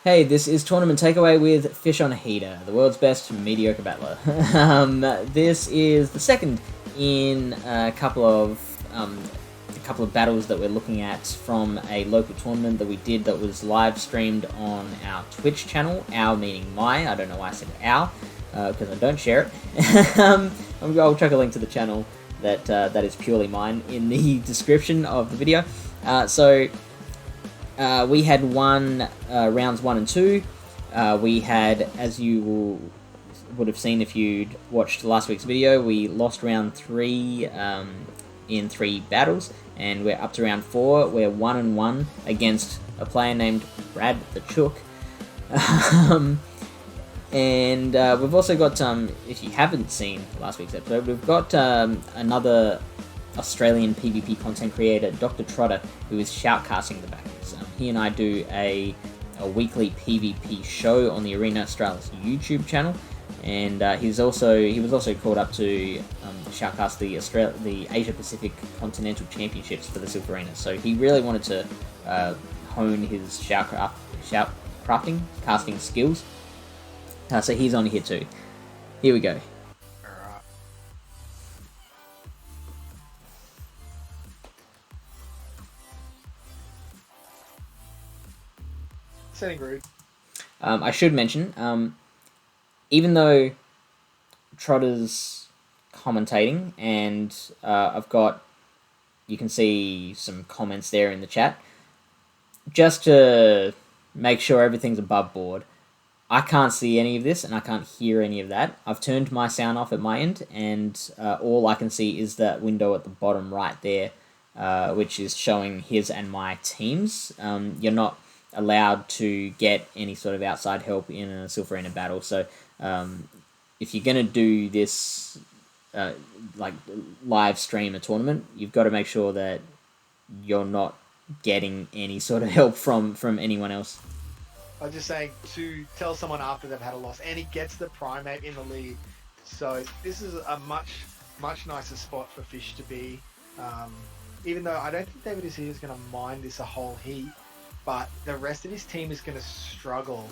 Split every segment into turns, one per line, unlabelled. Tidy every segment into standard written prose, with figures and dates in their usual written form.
Hey, this is Tournament Takeaway with Fish on a Heater, the world's best mediocre battler. This is the second in a couple of battles that we're looking at from a local tournament that we did that was live streamed on our Twitch channel. Our meaning my. I don't know why I said our, because I don't share it. I'll chuck a link to the channel that is purely mine in the description of the video. We had won rounds 1 and 2. We had, as you would have seen if you'd watched last week's video, we lost round 3 in 3 battles, and we're up to round 4. We're 1 and 1 against a player named Brad the Chook. And we've also got, if you haven't seen last week's episode, we've got another Australian PvP content creator, DrTrotter, who is shoutcasting the battles. He and I do a weekly PvP show on the Arena Australis YouTube channel, and he was also called up to shoutcast the Asia Pacific Continental Championships for the Silver Arena. So he really wanted to hone his casting skills. So he's on here too. Here we go.
Setting rude.
I should mention, even though Trotter's commentating, and you can see some comments there in the chat, just to make sure everything's above board, I can't see any of this, and I can't hear any of that. I've turned my sound off at my end, and all I can see is that window at the bottom right there, which is showing his and my teams. You're not allowed to get any sort of outside help in a Silver Arena battle, so if you're going to do this, like live stream a tournament, you've got to make sure that you're not getting any sort of help from anyone else.
I was just saying to tell someone after they've had a loss, and he gets the primate in the lead, so this is a much nicer spot for Fish to be, even though I don't think David is going to mind this a whole heap, but the rest of his team is going to struggle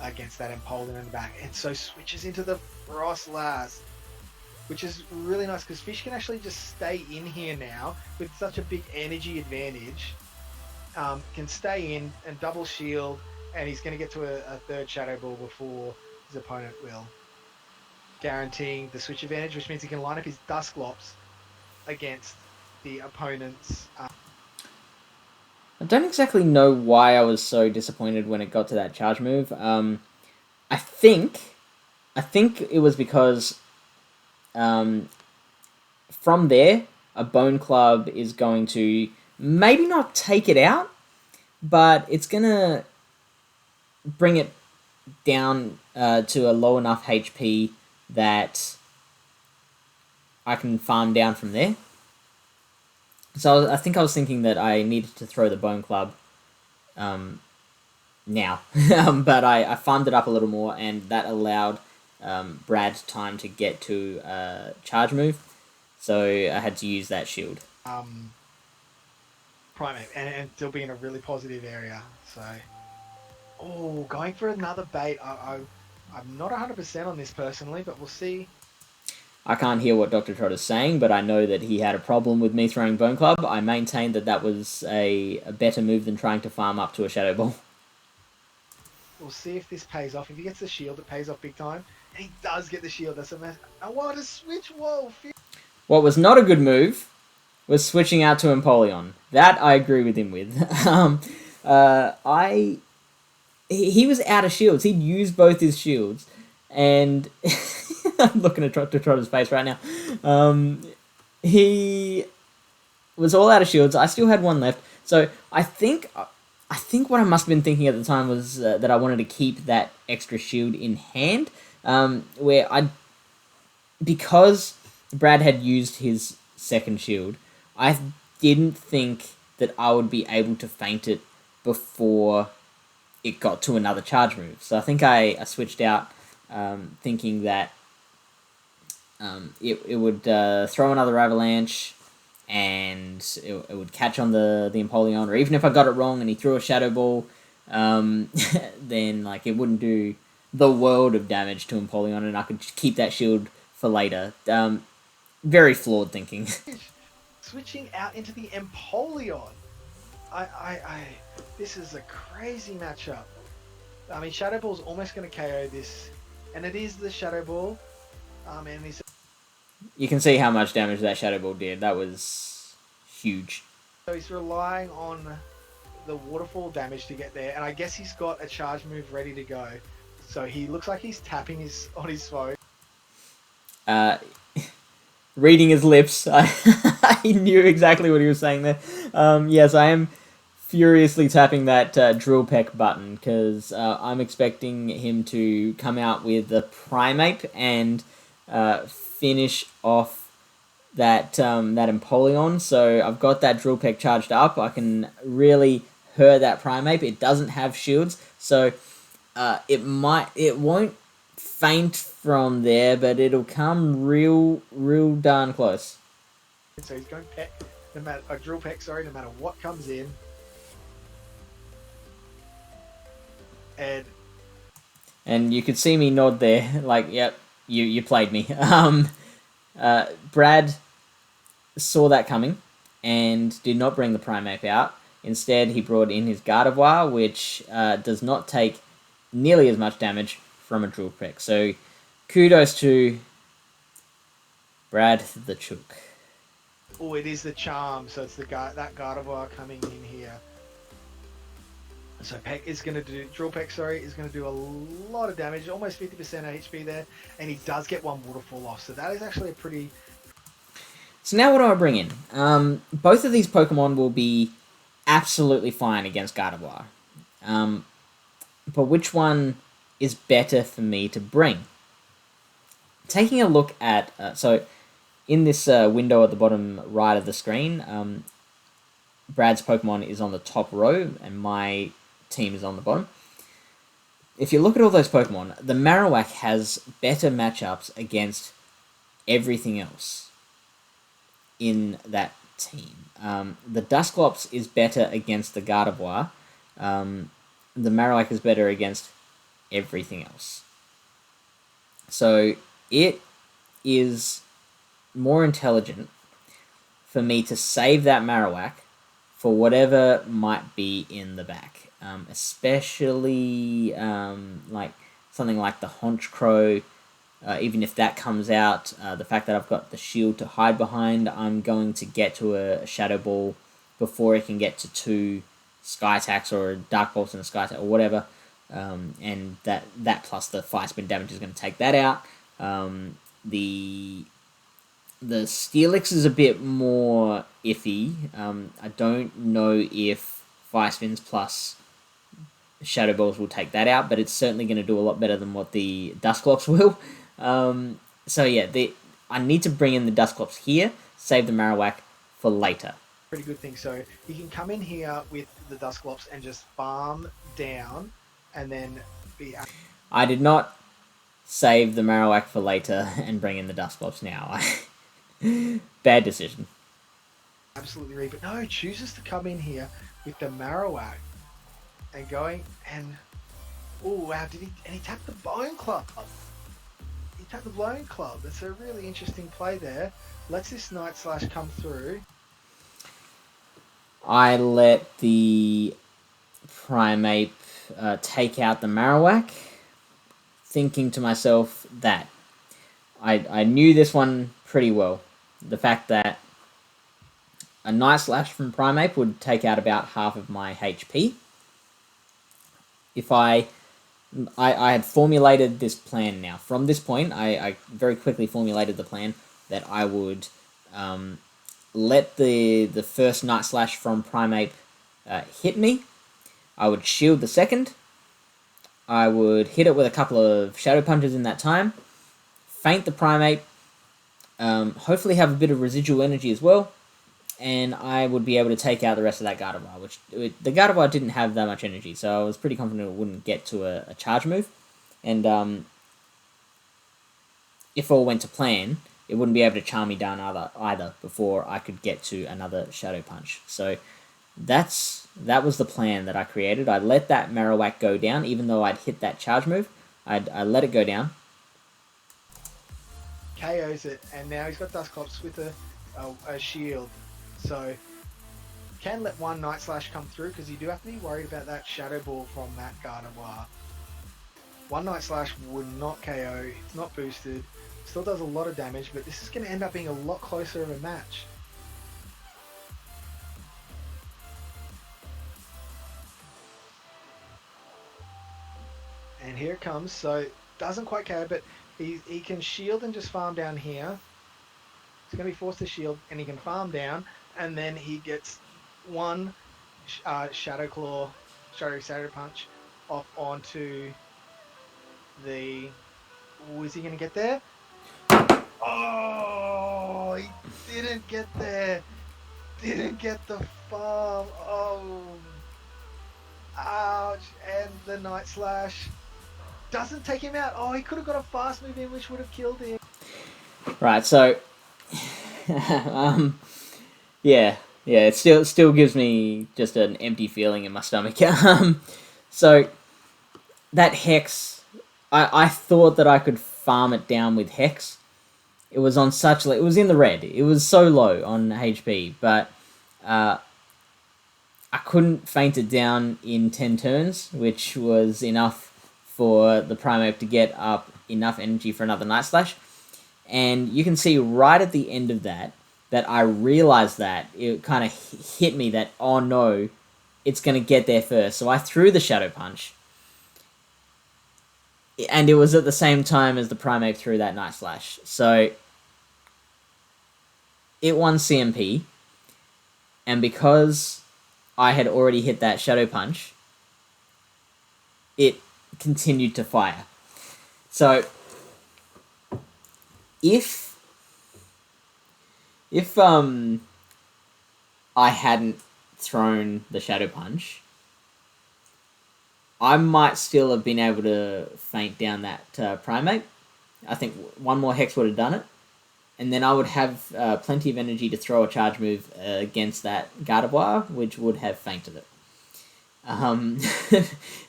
against that Empoleon in the back, and so switches into the Frost last, which is really nice because Fish can actually just stay in here now with such a big energy advantage, can stay in and double shield, and he's going to get to a third Shadow Ball before his opponent will, guaranteeing the switch advantage, which means he can line up his Dusclops against the opponent's...
I don't exactly know why I was so disappointed when it got to that charge move. I think it was because from there, a Bone Club is going to maybe not take it out, but it's going to bring it down to a low enough HP that I can farm down from there. So I think I was thinking that I needed to throw the Bone Club now. But I farmed it up a little more, and that allowed Brad time to get to a charge move. So I had to use that shield.
Primate, and still be in a really positive area. So, going for another bait. I'm not 100% on this personally, but we'll see.
I can't hear what DrTrotter's saying, but I know that he had a problem with me throwing Bone Club. I maintained that was a better move than trying to farm up to a Shadow Ball.
We'll see if this pays off. If he gets the shield, it pays off big time. And he does get the shield. That's a mess. Oh, what a switch! Whoa!
What was not a good move was switching out to Empoleon. That I agree with him with. He was out of shields. He'd used both his shields, and... I'm looking at DrTrotter's face right now. He was all out of shields. I still had one left. So I think what I must have been thinking at the time was that I wanted to keep that extra shield in hand. Because Brad had used his second shield, I didn't think that I would be able to feint it before it got to another charge move. So I think I switched out thinking that it would throw another Avalanche, and it would catch on the Empoleon, or even if I got it wrong and he threw a Shadow Ball, then like it wouldn't do the world of damage to Empoleon, and I could keep that shield for later. Very flawed thinking.
Switching out into the Empoleon. This is a crazy matchup. I mean, Shadow Ball's almost going to KO this, and it is the Shadow Ball. And he's...
You can see how much damage that Shadow Ball did. That was huge.
So he's relying on the waterfall damage to get there, and I guess he's got a charge move ready to go. So he looks like he's tapping on his phone.
Reading his lips, I knew exactly what he was saying there. Yes, I am furiously tapping that Drill Peck button because I'm expecting him to come out with the Primeape and finish off that that Empoleon. So I've got that Drill Peck charged up. I can really hurt that Primeape. It doesn't have shields, so it won't faint from there, but it'll come real darn close.
So he's going Peck, Drill Peck, sorry, no matter what comes in.
And you could see me nod there, like, yep, you played me. Brad saw that coming and did not bring the Primeape out. Instead, he brought in his Gardevoir, which does not take nearly as much damage from a Drill Peck. So, kudos to Brad the Chook.
Oh, it is the Charm, so it's that Gardevoir coming in here. So Peck is going to do, Drill Peck, sorry, is going to do a lot of damage, almost 50% HP there, and he does get one Waterfall off, so that is actually a pretty...
So now what do I bring in? Both of these Pokemon will be absolutely fine against Gardevoir. But which one is better for me to bring? Taking a look at... so in this window at the bottom right of the screen, Brad's Pokemon is on the top row, and my team is on the bottom. If you look at all those Pokemon, the Marowak has better matchups against everything else in that team. The Dusclops is better against the Gardevoir. The Marowak is better against everything else. So it is more intelligent for me to save that Marowak for whatever might be in the back. Especially like something like the Honchkrow. Even if that comes out, the fact that I've got the shield to hide behind, I'm going to get to a Shadow Ball before it can get to 2 Sky Attacks or a Dark Pulse and a Sky Attack or whatever. And that plus the Fire Spin damage is going to take that out. The Steelix is a bit more iffy. I don't know if Fire Spins plus Shadow Balls will take that out, but it's certainly going to do a lot better than what the Dusclops will. So yeah, I need to bring in the Dusclops here, save the Marowak for later.
Pretty good thing. So you can come in here with the Dusclops and just farm down, and then be...
I did not save the Marowak for later and bring in the Dusclops now. Bad decision.
Absolutely right, but no, chooses to come in here with the Marowak and going and... Oh wow, and he tapped the Bone Club. He tapped the Bone Club. That's a really interesting play there. Lets this Night Slash come through.
I let the Primeape take out the Marowak, thinking to myself that I knew this one pretty well. The fact that a Night Slash from Primeape would take out about half of my HP. If I had formulated this plan now. From this point, I very quickly formulated the plan that I would let the first Night Slash from Primeape hit me. I would shield the second. I would hit it with a couple of Shadow Punches in that time. Faint the Primeape. Hopefully have a bit of residual energy as well. And I would be able to take out the rest of that Gardevoir, which the Gardevoir didn't have that much energy, so I was pretty confident it wouldn't get to a charge move. And if all went to plan, it wouldn't be able to charm me down either before I could get to another Shadow Punch. So that's That was the plan that I created. I let that Marowak go down, even though I'd hit that charge move. I let it go down.
KOs it, and now he's got Dusclops with a shield. So can let one Night Slash come through, because you do have to be worried about that Shadow Ball from that Gardevoir. One Night Slash would not KO, it's not boosted, still does a lot of damage, but this is going to end up being a lot closer of a match. And here it comes, so doesn't quite KO, but he can shield and just farm down here. He's going to be forced to shield, and he can farm down, and then he gets one Shadow Claw, Shadow Punch off onto the... Oh, is he going to get there? Oh, he didn't get there. Didn't get the farm. Oh, ouch. And the Night Slash doesn't take him out. Oh, he could have got a fast move in, which would have killed him.
Right, so... yeah, it still gives me just an empty feeling in my stomach. So, that Hex... I thought that I could farm it down with Hex. It was on such... It was in the red. It was so low on HP, but... I couldn't feint it down in 10 turns, which was enough for the Primeape to get up enough energy for another Night Slash. And you can see right at the end of that I realized that it kind of hit me that, oh no, it's going to get there first. So I threw the Shadow Punch. And it was at the same time as the Primeape threw that Night Slash. So it won CMP. And because I had already hit that Shadow Punch, it continued to fire. So if I hadn't thrown the Shadow Punch, I might still have been able to feint down that Primeape. I think one more Hex would have done it. And then I would have plenty of energy to throw a charge move against that Gardevoir, which would have feinted it.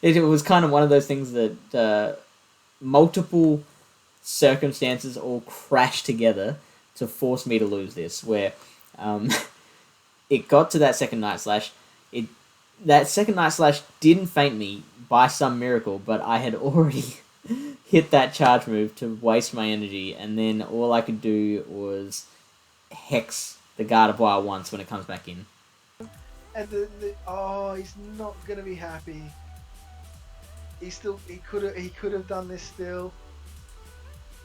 It was kind of one of those things that multiple circumstances all crashed together to force me to lose this, where it got to that second Night Slash. That second Night Slash didn't feint me by some miracle, but I had already hit that charge move to waste my energy, and then all I could do was Hex the Gardevoir once when it comes back in.
And oh, he's not gonna be happy. He could have done this still.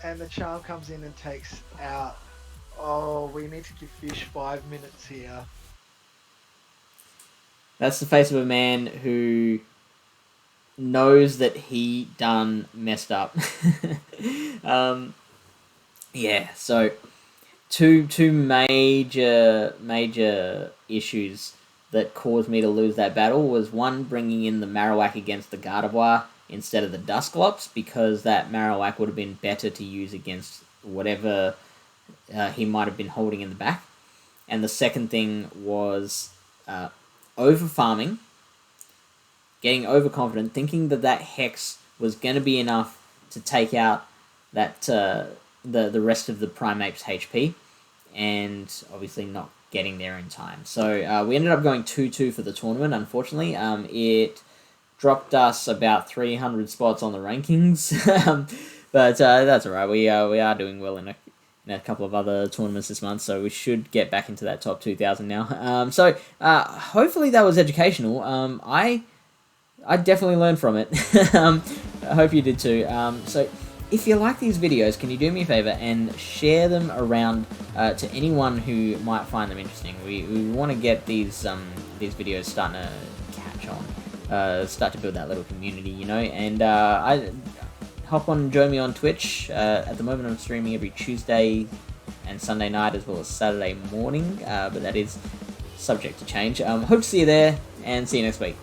And the Charm comes in and takes out. Oh, we need to give Fish 5 minutes here. That's the face of a man who knows that he done messed up. Yeah, so two major issues that caused me to lose that battle was one, bringing in the Marowak against the Gardevoir instead of the Dusclops, because that Marowak would have been better to use against whatever he might have been holding in the back. And the second thing was over-farming, getting overconfident, thinking that Hex was going to be enough to take out that the rest of the Primeape's HP, and obviously not getting there in time. So we ended up going 2-2 for the tournament, unfortunately. It dropped us about 300 spots on the rankings, but that's alright. We are doing well in a couple of other tournaments this month, so we should get back into that top 2,000 now. So hopefully that was educational. I definitely learned from it. I hope you did too. So if you like these videos, can you do me a favor and share them around to anyone who might find them interesting? We want to get these videos starting to catch on, start to build that little community, you know. And hop on and join me on Twitch. At the moment I'm streaming every Tuesday and Sunday night, as well as Saturday morning, but that is subject to change. Hope to see you there, and see you next week.